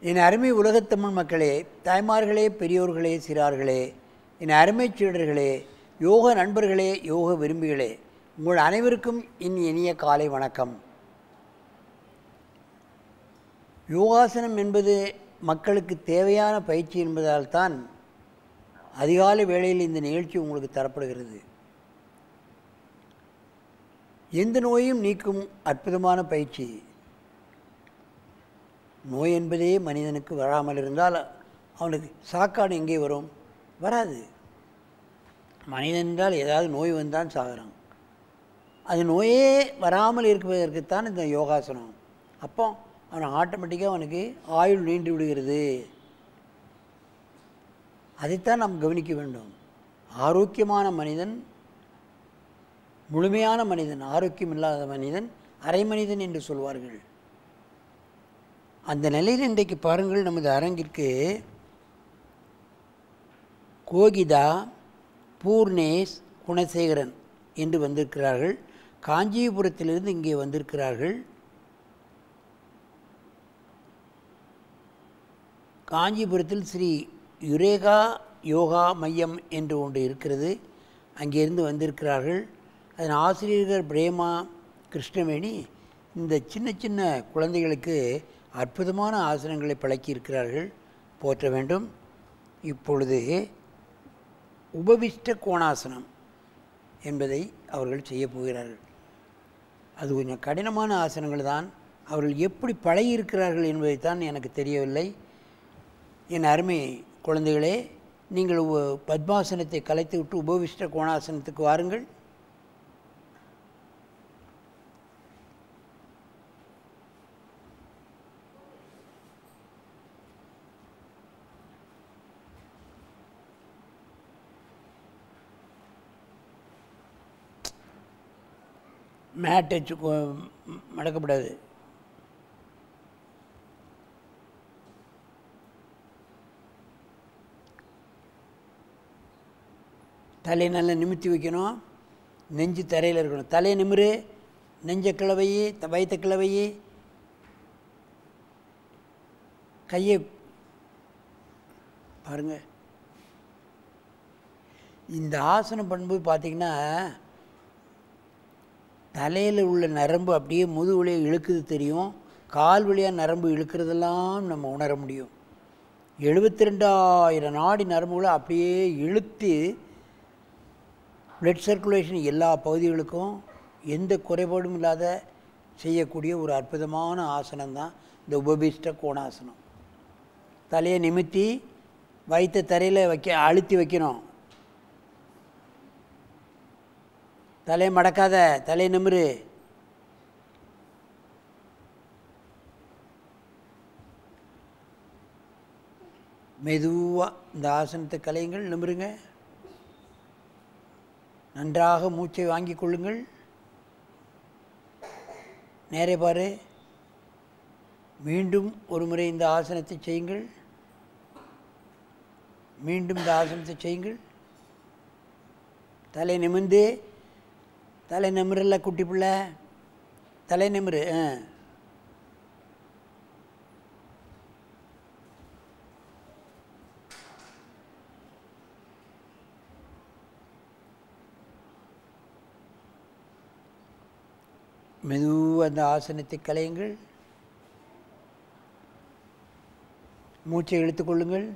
என் அருமை உலகத்தமிழ் மக்களே, தாய்மார்களே, பெரியோர்களே, சிறார்களே, என் அருமைச் சீடர்களே, யோக நண்பர்களே, யோக விரும்பிகளே, உங்கள் அனைவருக்கும் இனிய காலை வணக்கம். யோகாசனம் என்பது மக்களுக்கு தேவையான பயிற்சி என்பதால் தான் அதிகாலை வேளையில் இந்த நிகழ்ச்சி உங்களுக்கு தரப்படுகிறது. எந்த நோயும் நீக்கும் அற்புதமான பயிற்சி. நோய் என்பதே மனிதனுக்கு வராமல் இருந்தால் அவனுக்கு சாக்காடு எங்கே வரும்? வராது. மனிதன் என்றால் ஏதாவது நோய் வந்தான் சாகிறான். அது நோயே வராமல் இருப்பதற்குத்தான் இந்த யோகாசனம். அப்போ அவன் ஆட்டோமேட்டிக்காக அவனுக்கு ஆயுள் நீண்டு விடுகிறது. அதைத்தான் நாம் கவனிக்க வேண்டும். ஆரோக்கியமான மனிதன் முழுமையான மனிதன், ஆரோக்கியம் இல்லாத மனிதன் அரை மனிதன் என்று சொல்வார்கள். அந்த நிலையில் இன்றைக்கு பாருங்கள், நமது அரங்கிற்கு கோகிதா, பூர்ணேஷ், குணசேகரன் என்று வந்திருக்கிறார்கள். காஞ்சிபுரத்திலிருந்து இங்கே வந்திருக்கிறார்கள். காஞ்சிபுரத்தில் ஸ்ரீ யுரேகா யோகா மையம் என்று ஒன்று இருக்கிறது. அங்கேருந்து வந்திருக்கிறார்கள். அதன் ஆசிரியர்கள் பிரேமா, கிருஷ்ணவேணி இந்த சின்ன சின்ன குழந்தைகளுக்கு அற்புதமான ஆசனங்களை பழக்கியிருக்கிறார்கள். போற்ற வேண்டும். இப்பொழுது உபவிஷ்ட கோணாசனம் என்பதை அவர்கள் செய்ய போகிறார்கள். அது கொஞ்சம் கடினமான ஆசனங்கள் தான். அவர்கள் எப்படி பழகியிருக்கிறார்கள் என்பதைத்தான் எனக்கு தெரியவில்லை. என் அருமை குழந்தைகளே, நீங்கள் பத்மாசனத்தை கலைத்து விட்டு உபவிஷ்ட கோணாசனத்துக்கு வாருங்கள். மேட் வச்சு மடக்கப்படாது. தலையை நல்லா நிமித்தி வைக்கணும். நெஞ்சு தரையில் இருக்கணும். தலையை நிமிரு, நெஞ்ச கிளவை, வயிற்ற கிளவை, கையை பாருங்க. இந்த ஆசனம் பண்ணும்போது பார்த்திங்கன்னா தலையில் உள்ள நரம்பு அப்படியே முது வழியாக இழுக்குது தெரியும். கால் வழியாக நரம்பு இழுக்கிறதெல்லாம் நம்ம உணர முடியும். 72,000 நாடி நரம்புகளை அப்படியே இழுத்து பிளட் சர்க்குலேஷன் எல்லா பகுதிகளுக்கும் எந்த குறைபாடும் இல்லாத செய்யக்கூடிய ஒரு அற்புதமான ஆசனம் தான் இந்த உபவிஷ்ட கோணாசனம். தலையை நிமித்தி வயிற்ற தரையில் அழுத்தி வைக்கணும். தலையை மடக்காத, தலையை நிமிரு. மெதுவாக இந்த ஆசனத்தை கலையுங்கள். நிமிருங்க. நன்றாக மூச்சை வாங்கி கொள்ளுங்கள். நேரே பாரு. மீண்டும் ஒரு முறை இந்த ஆசனத்தை செய்யுங்கள். மீண்டும் இந்த ஆசனத்தை செய்யுங்கள். தலை நிமிர்ந்து, தலை நிமிரல குட்டி பிள்ளை, தலை நிமிரு. மெதுவாக அந்த ஆசனத்தை கலையுங்கள். மூச்சை இழுத்துக்கொள்ளுங்கள்.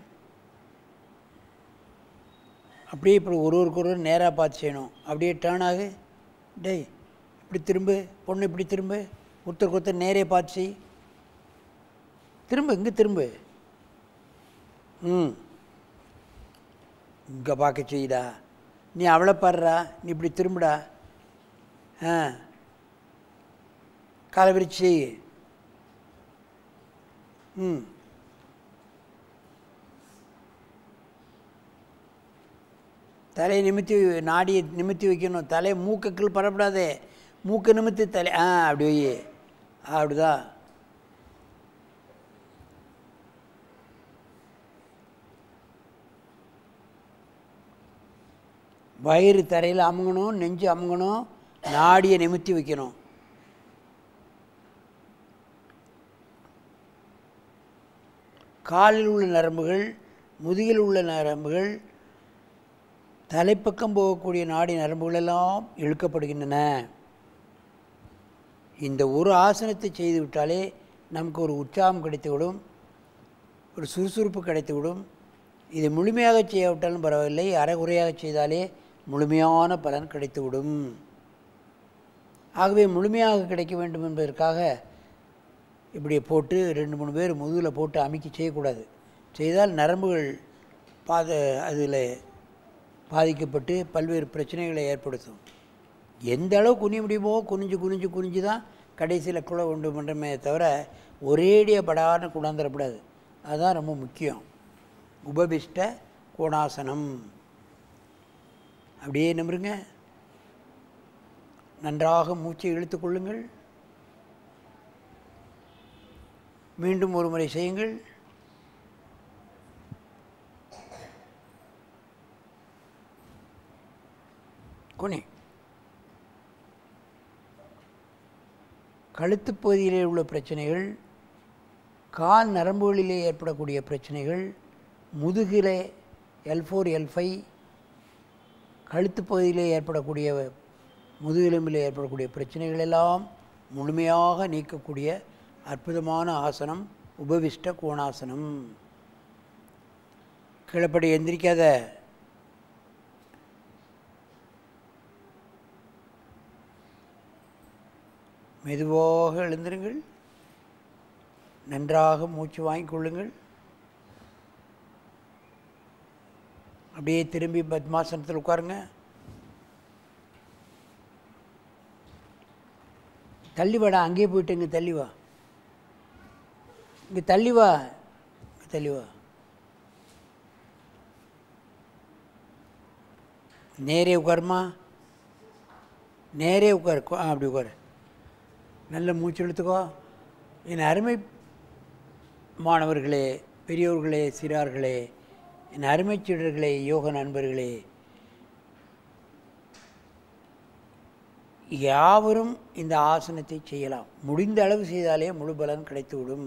அப்படியே இப்போ ஒருவருக்கு நேராக பார்த்து செய்யணும். அப்படியே டேர்ன் ஆகு. டேய் இப்படி திரும்ப, பொண்ணு இப்படி திரும்ப, ஒருத்தருக்கு ஒருத்தர் நேரே பார்த்து செய். திரும்ப, இங்கே திரும்ப. இங்கே பார்க்க செய்டா. நீ அவளை பாடுறா, நீ இப்படி திரும்புடா. காலை விரிச்சு செய். தலையை நிமித்தி, நாடியை நிமித்தி வைக்கணும். தலையை மூக்குக்குள் பரப்படாதே. மூக்கை நிமித்தி தலை அப்படி வை. அப்படிதான். வயிறு தரையில் அமுங்கணும், நெஞ்சு அமுங்கணும், நாடியை நிமித்தி வைக்கணும். காலில் உள்ள நரம்புகள், முதுகில் உள்ள நரம்புகள், தலைப்பக்கம் போகக்கூடிய நாடி நரம்புகளெல்லாம் இழுக்கப்படுகின்றன. இந்த ஒரு ஆசனத்தை செய்துவிட்டாலே நமக்கு ஒரு உற்சாகம் கிடைத்துவிடும், ஒரு சுறுசுறுப்பு கிடைத்துவிடும். இதை முழுமையாக செய்யாவிட்டாலும் பரவாயில்லை, அரைகுறையாக செய்தாலே முழுமையான பலன் கிடைத்துவிடும். ஆகவே முழுமையாக கிடைக்க வேண்டும் என்பதற்காக இப்படி போட்டு 2-3 பேர் முதுகில் போட்டு அமுக்கி செய்யக்கூடாது. செய்தால் நரம்புகள் அதில் பாதிக்கப்பட்டு பல்வேறு பிரச்சனைகளை ஏற்படுத்தும். எந்த அளவு குனிய முடியுமோ குனிஞ்சு தான் கடைசியில் குழ உண்டு பண்ணுறமே தவிர ஒரேடியாக படான்னு குணாந்துடக்கூடாது. அதுதான் ரொம்ப முக்கியம். உபபிஷ்ட கோணாசனம். அப்படியே நம்புங்க. நன்றாக மூச்சை இழுத்து கொள்ளுங்கள். மீண்டும் ஒரு முறை செய்யுங்கள். குனி. கழுத்துப் பகுதியிலே உள்ள பிரச்சனைகள், கால் நரம்புகளிலே ஏற்படக்கூடிய பிரச்சனைகள், முதுகிலே L4 L5, கழுத்துப் பகுதியிலே ஏற்படக்கூடிய முதுகெலும்பில் ஏற்படக்கூடிய பிரச்சனைகள் எல்லாம் முழுமையாக நீக்கக்கூடிய அற்புதமான ஆசனம் உபவிஷ்ட கோணாசனம். கீழப்படி எந்திரிக்காத. மெதுவாக எழுந்திருங்கள். நன்றாக மூச்சு வாங்கிக் கொள்ளுங்கள். அப்படியே திரும்பி பத்மாசனத்தில் உட்காருங்க. தள்ளி வாடா. அங்கேயே போயிட்டு இங்கே தள்ளி வா. இங்கே தள்ளி வா. இங்கே தள்ளி வா. நேரே உட்காருமா. நேரே உட்காரு. அப்படி உட்காரு. நல்ல மூச்சு இழுத்துக்கோ. என் அருமை மாணவர்களே, பெரியோர்களே, சிறார்களே, என் அருமை சீடர்களே, யோக நண்பர்களே, யாவரும் இந்த ஆசனத்தை செய்யலாம். முடிந்த அளவு செய்தாலே முழு பலன் கிடைத்துவிடும்.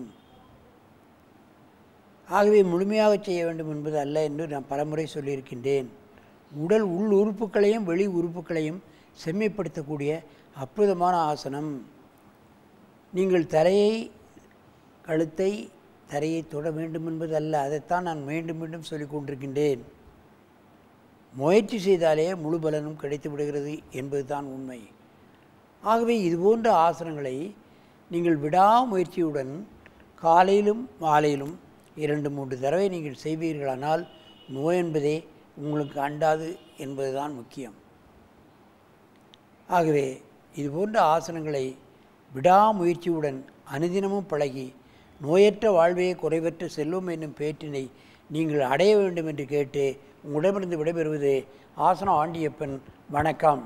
ஆகவே முழுமையாக செய்ய வேண்டும் என்பது அல்ல என்று நான் பலமுறை சொல்லியிருக்கின்றேன். உடல் உள் உறுப்புகளையும் வெளி உறுப்புகளையும் செம்மைப்படுத்தக்கூடிய அற்புதமான ஆசனம். நீங்கள் தலையை, கழுத்தை, தரையை தொட வேண்டும் என்பது அல்ல. அதைத்தான் நான் மீண்டும் மீண்டும் சொல்லிக் கொண்டிருக்கின்றேன். முயற்சி செய்தாலே முழு பலனும் கிடைத்து விடுகிறது என்பது தான் உண்மை. ஆகவே இதுபோன்ற ஆசனங்களை நீங்கள் விடாமுயற்சியுடன் காலையிலும் மாலையிலும் 2-3 தடவை நீங்கள் செய்வீர்களானால் நோய் என்பதே உங்களுக்கு அண்டாது என்பதுதான் முக்கியம். ஆகவே இதுபோன்ற ஆசனங்களை விடாமுயற்சியுடன் அனுதினமும் பழகி நோயற்ற வாழ்வே குறைவற்ற செல்வம் என்னும் பேற்றினை நீங்கள் அடைய வேண்டும் என்று கேட்டு உங்களிடமிருந்து விடைபெறுவது ஆசனம் ஆண்டியப்பன். வணக்கம்.